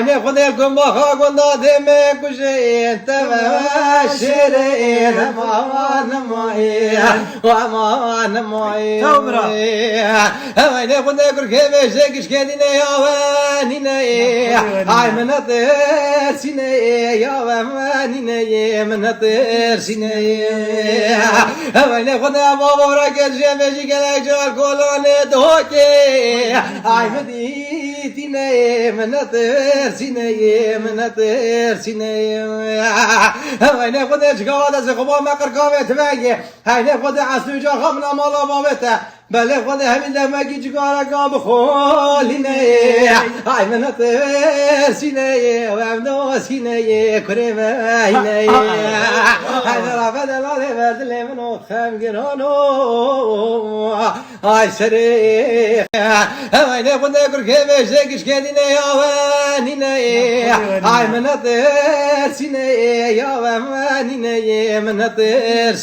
Ne kadar kumbaha kunda deme kuşe teve şere aman may aman may Tavra. Ne kadar kurkeve şekiş kendine yavanine ay menater sine yavanine menater sine ne kadar babora gezeceğim gelek cal kolone doke ay meditine menater sineye menater sineye ne kadar çıkavada sıkıba makar kahve tvengi ne kadar aslıca hamna mala babete bele kadar hemin demek çıkara kabı holine ay menater sineye vemno sineye kureme ineye ay rafede lale verdi lemin o kemgirano ay sere ne kadar kurkeve şekiş kendine yavanine ay menater sineye yavanine menater